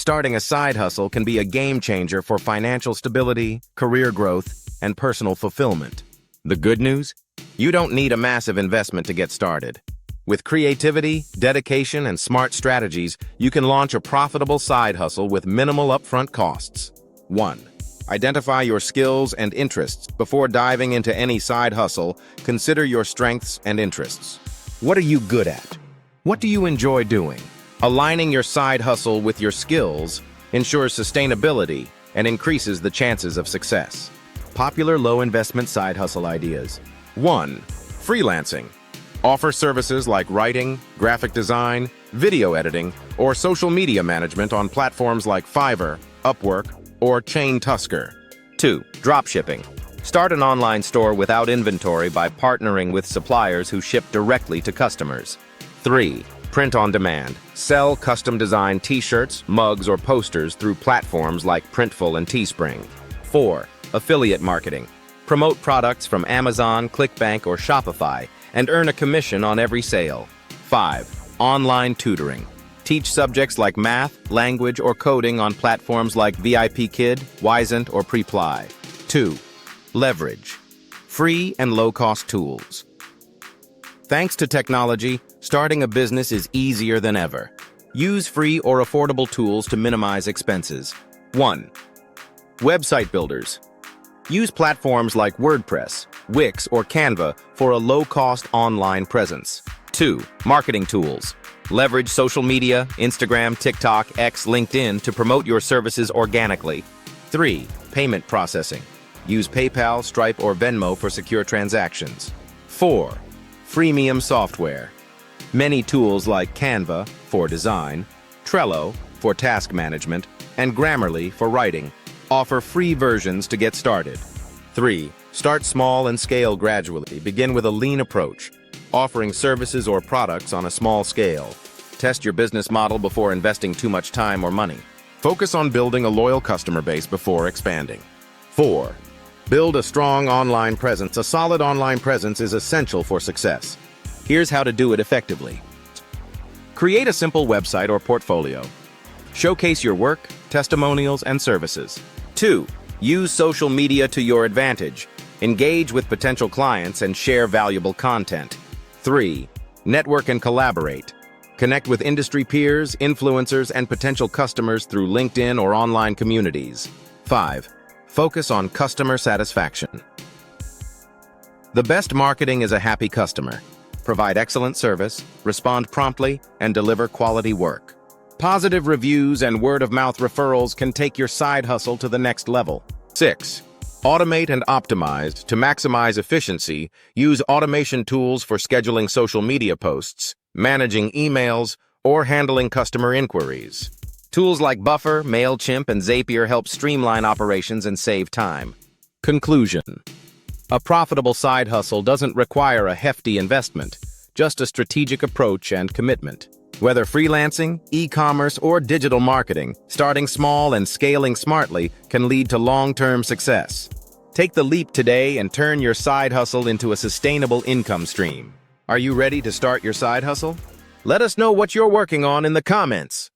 starting a side hustle can be a game changer for financial stability, career growth, and personal fulfillment. The good news? You don't need a massive investment to get started. With creativity, dedication, and smart strategies, you can launch a profitable side hustle with minimal upfront costs. 1. Identify your skills and interests. Before diving into any side hustle, consider your strengths and interests. What are you good at? What do you enjoy doing? Aligning your side hustle with your skills ensures sustainability and increases the chances of success. Popular low-investment side hustle ideas. 1. Freelancing. Offer services like writing, graphic design, video editing, or social media management on platforms like Fiverr, Upwork, or Chain Tusker. 2. Dropshipping. Start an online store without inventory by partnering with suppliers who ship directly to customers. 3. Print on demand. Sell custom-designed t-shirts, mugs, or posters through platforms like Printful and Teespring. 4. Affiliate marketing. Promote products from Amazon, ClickBank, or Shopify and earn a commission on every sale. 5. Online tutoring. Teach subjects like math, language, or coding on platforms like VIPKid, Wisent, or Preply. 2. Leverage. Free and low-cost tools. Thanks to technology, starting a business is easier than ever. Use free or affordable tools to minimize expenses. 1. Website builders. Use platforms like WordPress, Wix, or Canva for a low-cost online presence. 2. Marketing tools. Leverage social media, Instagram, TikTok, X, LinkedIn to promote your services organically. 3. Payment processing. Use PayPal, Stripe, or Venmo for secure transactions. 4. Freemium software. Many tools like Canva for design, Trello for task management, and Grammarly for writing offer free versions to get started. 3. Start small and scale gradually. Begin with a lean approach, offering services or products on a small scale. Test your business model before investing too much time or money. Focus on building a loyal customer base before expanding. 4. Build a strong online presence. A solid online presence is essential for success. Here's how to do it effectively. Create a simple website or portfolio. Showcase your work, testimonials, and services. 2. Use social media to your advantage. Engage with potential clients and share valuable content. 3. Network and collaborate. Connect with industry peers, influencers, and potential customers through LinkedIn or online communities. 5. Focus on customer satisfaction. The best marketing is a happy customer. Provide excellent service, respond promptly, and deliver quality work. Positive reviews and word-of-mouth referrals can take your side hustle to the next level. 6. Automate and optimize. To maximize efficiency, use automation tools for scheduling social media posts, managing emails, or handling customer inquiries. Tools like Buffer, MailChimp, and Zapier help streamline operations and save time. Conclusion. A profitable side hustle doesn't require a hefty investment, just a strategic approach and commitment. Whether freelancing, e-commerce, or digital marketing, starting small and scaling smartly can lead to long-term success. Take the leap today and turn your side hustle into a sustainable income stream. Are you ready to start your side hustle? Let us know what you're working on in the comments.